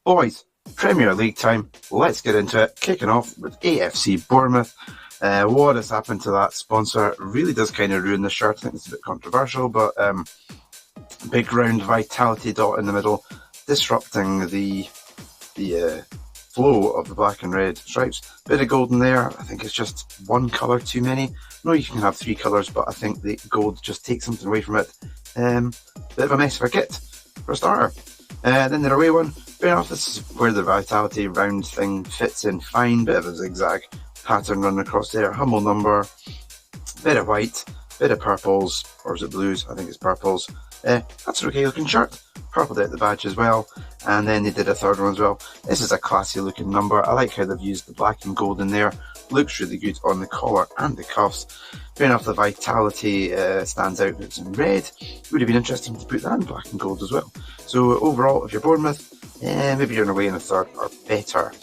Boys, Premier League time. Let's get into it. Kicking off with AFC Bournemouth. What has happened to that sponsor really does kind of ruin the shirt. I think it's a bit controversial, but big round vitality dot in the middle, disrupting the flow of the black and red stripes. Bit of gold in there. I think it's just one colour too many. No, you can have three colours, but I think the gold just takes something away from it. Bit of a mess of a kit for a starter. Then their away one. Fair enough, this is where the vitality round thing fits in fine. Bit of a zigzag pattern running across there. Humble number. Bit of white. Bit of purples. Or is it blues? I think it's purples. That's an okay looking shirt. Purpled out the badge as well. And then they did a third one as well. This is a classy looking number. I like how they've used the black and gold in there. Looks really good on the collar and the cuffs. Fair enough, the vitality stands out. It's in red. It would have been interesting to put that in black and gold as well. So overall, if you're Bournemouth, maybe you're in away in a third or better.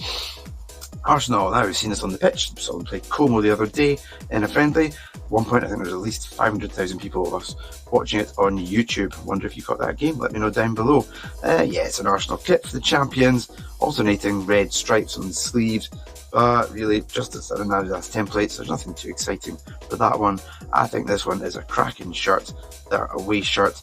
Arsenal, now we've seen this on the pitch. We saw them play Como the other day in a friendly. At one point, I think there was at least 500,000 people of us watching it on YouTube. I wonder if you caught that game. Let me know down below. Yeah, it's an Arsenal kit for the champions. Alternating red stripes on the sleeves. But really, just as an Adidas template, so there's nothing too exciting for that one. I think this one is a cracking shirt. Their away shirt.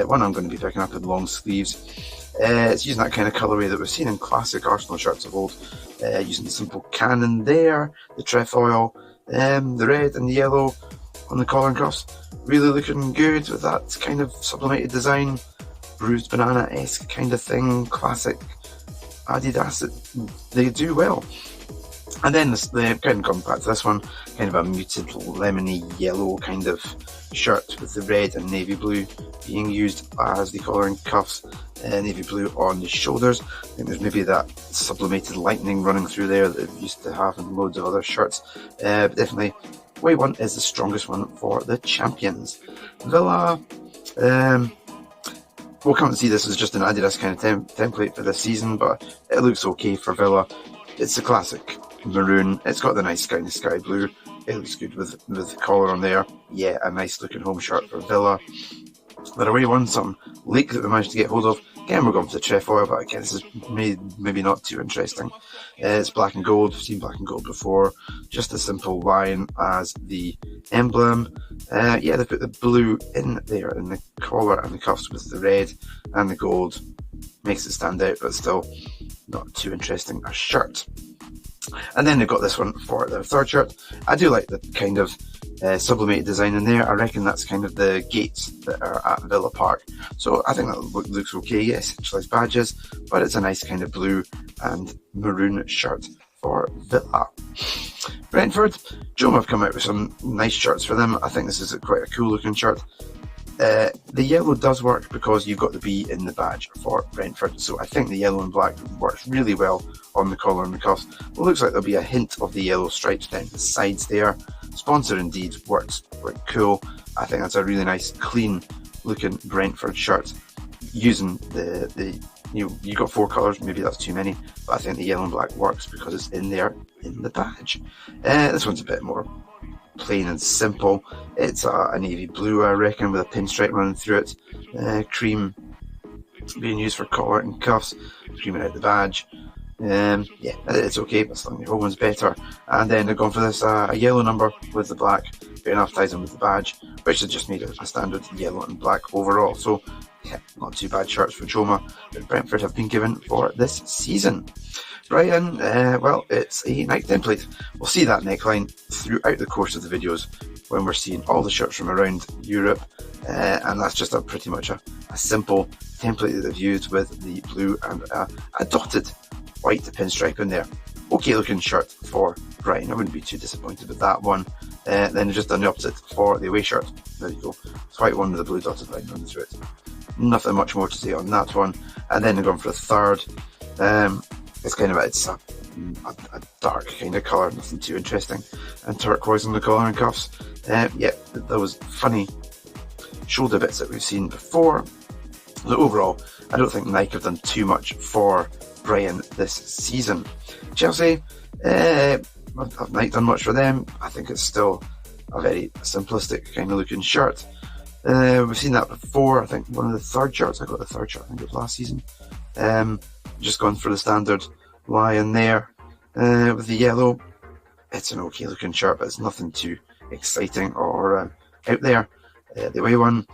One I'm going to be picking up in long sleeves. It's using that kind of colourway that we've seen in classic Arsenal shirts of old. Using the simple cannon there, the trefoil, the red and the yellow on the collar and cuffs. Really looking good with that kind of sublimated design. Bruised banana-esque kind of thing. Classic Adidas. They do well. And then the kind of coming back to this one, kind of a muted lemony yellow kind of shirt with the red and navy blue being used as the collar and cuffs, navy blue on the shoulders. I think there's maybe that sublimated lightning running through there that it used to have in loads of other shirts. But definitely, away one is the strongest one for the champions. Villa, we'll come and see this as just an Adidas kind of template for this season, but it looks okay for Villa. It's a classic maroon. It's got the nice kind of sky blue. It looks good with the collar on there. Yeah, a nice looking home shirt for Villa. Their away one, some Lake that we managed to get hold of. Again, we're going for the trefoil, but again, this is maybe not too interesting. It's black and gold. We've seen black and gold before. Just a simple line as the emblem. Yeah, they put the blue in there in the collar and the cuffs with the red and the gold. Makes it stand out, but still not too interesting a shirt. And then they've got this one for their third shirt. I do like the kind of sublimated design in there. I reckon that's kind of the gates that are at Villa Park. So I think that looks okay. Yes, centralised badges, but it's a nice kind of blue and maroon shirt for Villa. Brentford, Joma have come out with some nice shirts for them. I think this is quite a cool looking shirt. The yellow does work because you've got the B in the badge for Brentford, so I think the yellow and black works really well on the collar and the cuffs. It looks like there'll be a hint of the yellow stripes down the sides there. Sponsor indeed works quite cool. I think that's a really nice, clean looking Brentford shirt. Using you got four colours, maybe that's too many, but I think the yellow and black works because it's in there in the badge. This one's a bit more plain and simple. It's a navy blue, I reckon, with a pinstripe running through it. Cream being used for collar and cuffs, creaming out the badge. Yeah, it's okay, but still, the whole one's better. And then they've gone for this a yellow number with the black. Fair enough, ties in with the badge, which has just made it a standard yellow and black overall. So, yeah, not too bad shirts for Joma that Brentford have been given for this season. Brighton, well, it's a Nike template. We'll see that neckline throughout the course of the videos when we're seeing all the shirts from around Europe, and that's just pretty much a simple template that they've used with the blue and a dotted white pinstripe in there. Okay looking shirt for Brighton. I wouldn't be too disappointed with that one. Then they've just done the opposite for the away shirt. There you go. It's white one with a blue dotted line running through it. Nothing much more to say on that one. And then they've gone for a third. It's kind of a dark kind of colour, nothing too interesting. And turquoise on the collar and cuffs. Yeah, those funny shoulder bits that we've seen before. So overall, I don't think Nike have done too much for Brighton this season. Chelsea, have Nike done much for them? I think it's still a very simplistic kind of looking shirt. We've seen that before. I think one of the third shirts, I got the third shirt, I think it was last season. just gone for the standard lion there with the yellow. It's an okay looking shirt, but it's nothing too exciting or out there. The away one,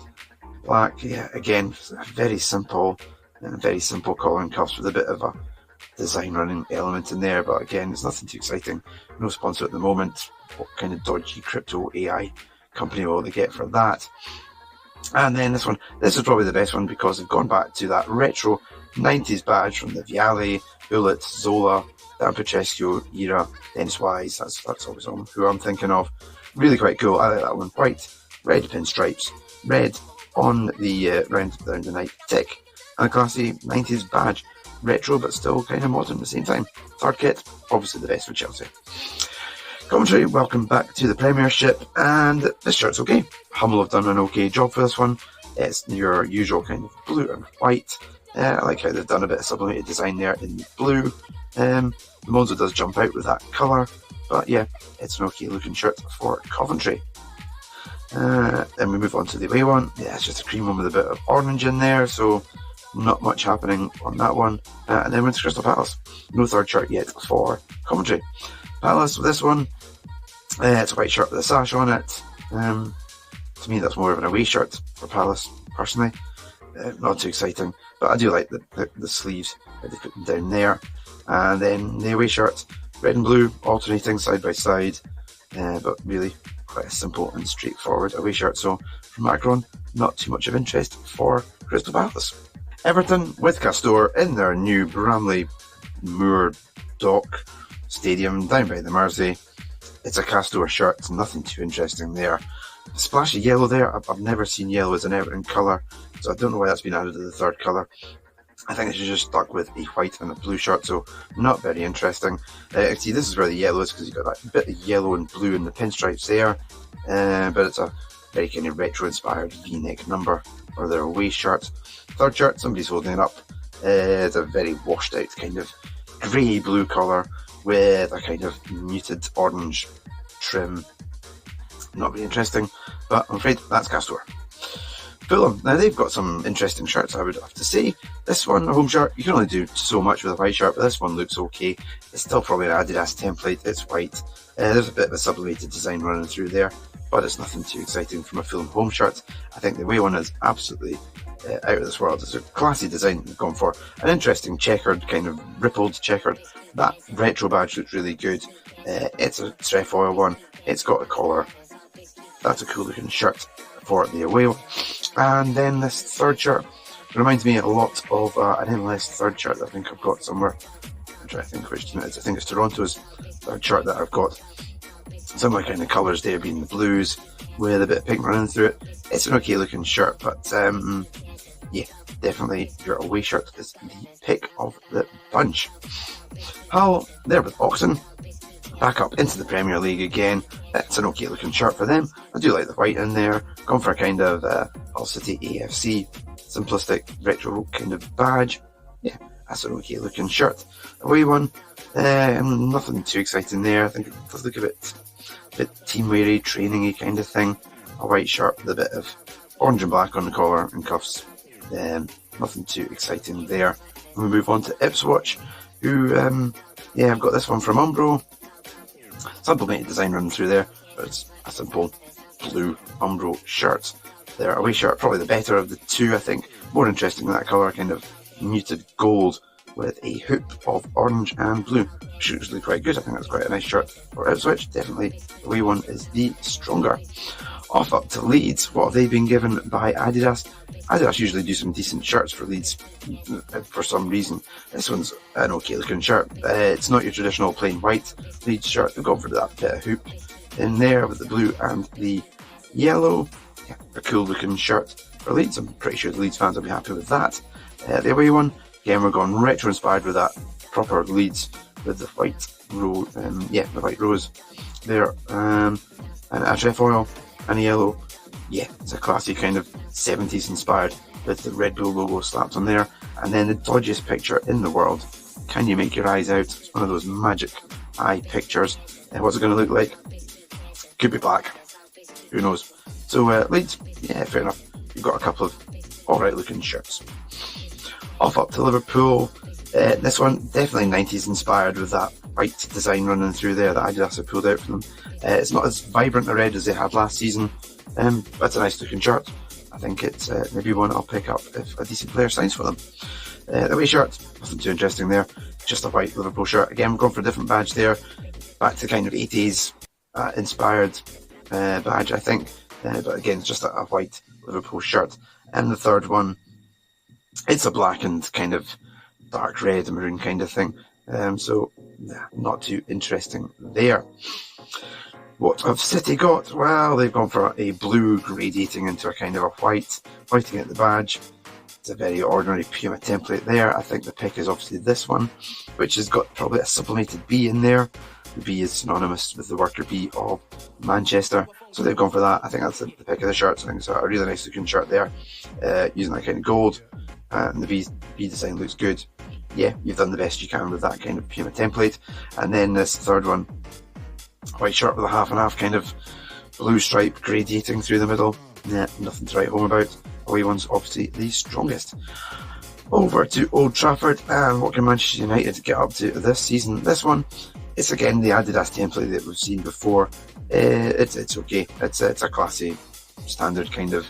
black, yeah, again, very simple collar and cuffs with a bit of a design running element in there, but again, it's nothing too exciting. No sponsor at the moment. What kind of dodgy crypto AI company will they get for that? And then this one, this is probably the best one because they've gone back to that retro 90s badge from the Viale, Bullet, Zola, Dan Pacheco era, Dennis Wise, that's always on who I'm thinking of. Really quite cool, I like that one. White, red pinstripes, red on the round the night tick, and a classy 90s badge. Retro, but still kind of modern at the same time. Third kit, obviously the best for Chelsea. Commentary, welcome back to the Premiership, and this shirt's okay. Hummel have done an okay job for this one. It's your usual kind of blue and white. I like how they've done a bit of sublimated design there in the blue. Monzo does jump out with that colour, but yeah, it's an okay looking shirt for Coventry. Then we move on to the away one. Yeah, it's just a cream one with a bit of orange in there, so not much happening on that one. And then we're into Crystal Palace. No third shirt yet for Coventry. Palace with this one, it's a white shirt with a sash on it. To me, that's more of an away shirt for Palace, personally. Not too exciting, but I do like the sleeves that they put them down there. And then the away shirt, red and blue, alternating side by side, but really quite a simple and straightforward away shirt. So from Macron, not too much of interest for Crystal Palace. Everton with Castore in their new Bramley Moor Dock Stadium down by the Mersey. It's a Castore shirt, it's nothing too interesting there. A splash of yellow there, I've never seen yellow as an Everton colour, so I don't know why that's been added to the third colour. I think it's just stuck with a white and a blue shirt, so not very interesting. See, this is where the yellow is, because you've got that bit of yellow and blue in the pinstripes there, but it's a very kind of retro-inspired V-neck number for their away shirt. Third shirt, somebody's holding it up. It's a very washed out kind of grey blue colour with a kind of muted orange trim. Not very interesting, but I'm afraid that's Castore. Fulham, now they've got some interesting shirts, I would have to say. This one, a home shirt, you can only do so much with a white shirt, but this one looks okay. It's still probably an Adidas template, it's white. There's a bit of a sublimated design running through there, but it's nothing too exciting from a Fulham home shirt. I think the away one is absolutely out of this world. It's a classy design they've gone for. An interesting checkered, kind of rippled checkered. That retro badge looks really good. It's a trefoil one. It's got a collar. That's a cool looking shirt for the away one. And then this third shirt reminds me a lot of an MLS third shirt that I think I've got somewhere. I'm trying to think which team it is. I think it's Toronto's third shirt that I've got. Similar kind of colours there, being the blues with a bit of pink running through it. It's an okay looking shirt, but yeah, definitely your away shirt is the pick of the bunch. Hull, there with Oxen, back up into the Premier League again. It's an okay looking shirt for them. I do like the white in there. Gone for a kind of Hull City AFC, simplistic retro kind of badge. Yeah, that's an okay looking shirt. Away one, nothing too exciting there. I think it does look a bit team weary, training-y kind of thing. A white shirt with a bit of orange and black on the collar and cuffs. Nothing too exciting there. And we move on to Ipswich, who, yeah, I've got this one from Umbro. Sublimated design running through there, but it's a simple blue Umbro shirt. Their away shirt, probably the better of the two, I think. More interesting in that colour, kind of muted gold with a hoop of orange and blue. Which is usually quite good. I think that's quite a nice shirt for Ipswich. Definitely the away one is the stronger. Off up to Leeds. What have they been given by Adidas? Adidas usually do some decent shirts for Leeds for some reason. This one's an okay looking shirt. It's not your traditional plain white Leeds shirt. They've gone for that bit of hoop in there with the blue and the yellow. Yeah, a cool looking shirt for Leeds. I'm pretty sure the Leeds fans will be happy with that. The away one, again, we're going retro inspired with that proper Leeds with the white rose. The white rose there, and a trefoil and a yellow. Yeah, it's a classy kind of 70s inspired with the Red Bull logo slapped on there, and then the dodgiest picture in the world. Can you make your eyes out? It's one of those magic eye pictures. What's it going to look like? Could be black. Who knows? So Leeds, yeah, fair enough. You've got a couple of alright looking shirts. Off up to Liverpool. This one, definitely 90s inspired with that white design running through there that Adidas have pulled out for them. It's not as vibrant a red as they had last season, but it's a nice looking shirt. I think it's maybe one I'll pick up if a decent player signs for them. The away shirt, nothing too interesting there, just a white Liverpool shirt. Again, we're going for a different badge there, back to kind of 80s inspired badge, I think. But again, it's just a white Liverpool shirt. And the third one, it's a blackened kind of dark red, maroon kind of thing. So, not too interesting there. What have City got? Well, they've gone for a blue gradating into a kind of a white, whiting at the badge. It's a very ordinary Puma template there. I think the pick is obviously this one, which has got probably a sublimated B in there. The B is synonymous with the worker bee of Manchester, so they've gone for that. I think that's the pick of the shirts. I think it's a really nice looking shirt there, using that kind of gold, and the B design looks good. Yeah, you've done the best you can with that kind of Puma template. And then this third one, white shirt with a half and half kind of blue stripe gradiating through the middle. Yeah, nothing to write home about. Away one's obviously the strongest. Over to Old Trafford, and what can Manchester United get up to this season? This one, it's again the Adidas template that we've seen before. It's okay. It's a classy, standard kind of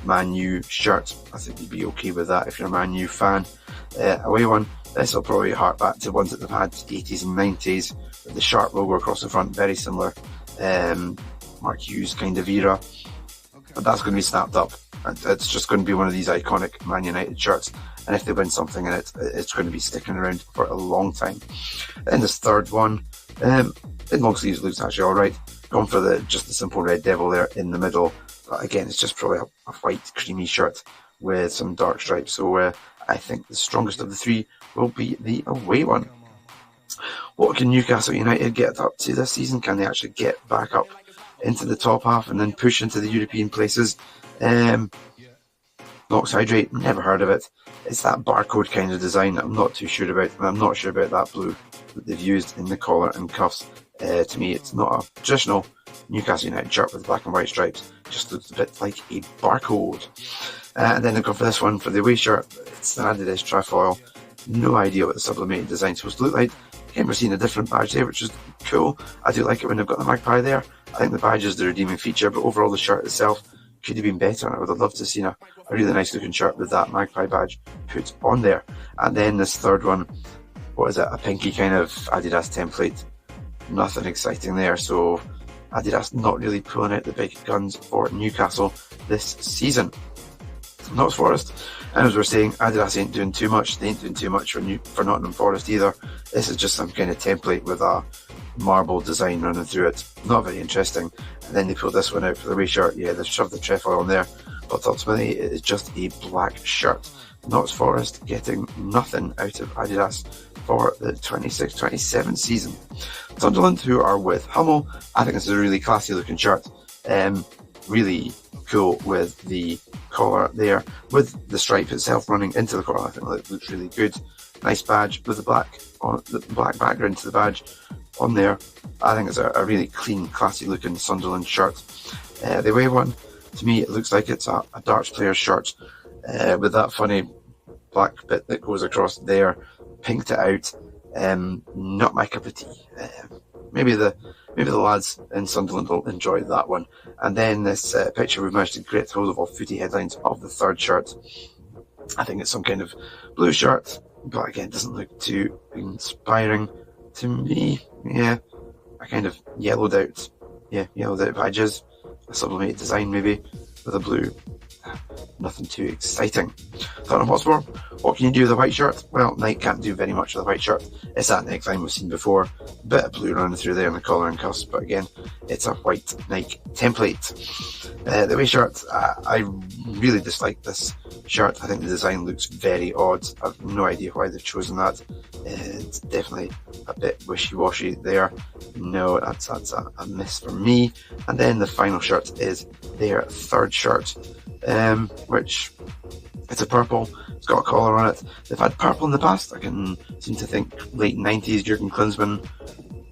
Man U shirt. I think you'd be okay with that if you're a Man U fan. Away one, this will probably hark back to ones that they've had 80s and 90s with the sharp logo across the front, very similar Mark Hughes kind of era. But that's going to be snapped up. It's just going to be one of these iconic Man United shirts, and if they win something in it, it's going to be sticking around for a long time. Then this third one, in long sleeves looks actually alright. Gone for just the simple red devil there in the middle, but again it's just probably a white creamy shirt with some dark stripes, so I think the strongest of the three will be the away one. What can Newcastle United get up to this season? Can they actually get back up into the top half and then push into the European places? Nox Hydrate, never heard of it. It's that barcode kind of design that I'm not too sure about, and I'm not sure about that blue that they've used in the collar and cuffs. To me, it's not a traditional Newcastle United shirt with black and white stripes. It just looks a bit like a barcode. And then they've gone for this one for the away shirt. It's an Adidas Trefoil. No idea what the sublimated design is supposed to look like. Again, we're seeing a different badge there, which is cool. I do like it when they've got the magpie there. I think the badge is the redeeming feature, but overall the shirt itself could have been better. I would have loved to have seen a really nice looking shirt with that magpie badge put on there. And then this third one, what is it? A pinky kind of Adidas template. Nothing exciting there. So Adidas not really pulling out the big guns for Newcastle this season. Notts Forest, and as we're saying, Adidas ain't doing too much. They ain't doing too much for Nottingham Forest either. This is just some kind of template with a marble design running through it. Not very interesting. And then they pulled this one out for the away shirt. Yeah, they've shoved the trefoil on there, but ultimately it is just a black shirt. Notts Forest getting nothing out of Adidas for the 26-27 season. Sunderland, who are with Hummel, I think this is a really classy looking shirt. Really cool with the collar there, with the stripe itself running into the collar. I think it looks really good. Nice badge with the black background to the badge on there. I think it's a really clean, classy looking Sunderland shirt. The away one, to me, it looks like it's a darts player's shirt with that funny black bit that goes across there, pinked it out. Not my cup of tea. Maybe the lads in Sunderland will enjoy that one. And then this picture we've managed to get hold of all footy headlines of the third shirt. I think it's some kind of blue shirt, but again, it doesn't look too inspiring to me. Yeah, I kind of yellowed out badges, a sublimated design maybe with a blue. Nothing too exciting. Tottenham Hotspur, what can you do with a white shirt? Well, Nike can't do very much with a white shirt. It's that neckline we've seen before. A bit of blue running through there in the collar and cuffs, but again, it's a white Nike template. The away shirt, I really dislike this shirt. I think the design looks very odd. I've no idea why they've chosen that. It's definitely a bit wishy-washy there. No, that's a miss for me. And then the final shirt is their third shirt, which it's a purple. It's got a collar on it. They've had purple in the past. I can seem to think late 90s Jurgen Klinsmann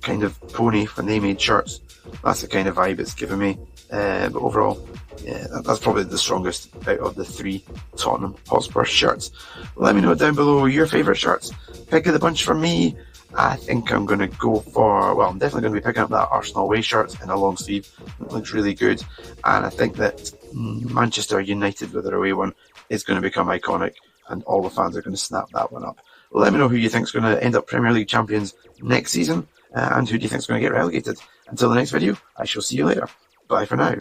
kind of pony when they made shirts. That's the kind of vibe it's given me. But overall, yeah, that's probably the strongest out of the three Tottenham Hotspur shirts. Let me know down below your favourite shirts. Pick of the bunch for me, I think I'm going to go for, well, I'm definitely going to be picking up that Arsenal away shirt in a long sleeve. It looks really good. And I think that Manchester United with their away one is going to become iconic, and all the fans are going to snap that one up. Let me know who you think is going to end up Premier League champions next season, and who do you think is going to get relegated. Until the next video, I shall see you later. Bye for now.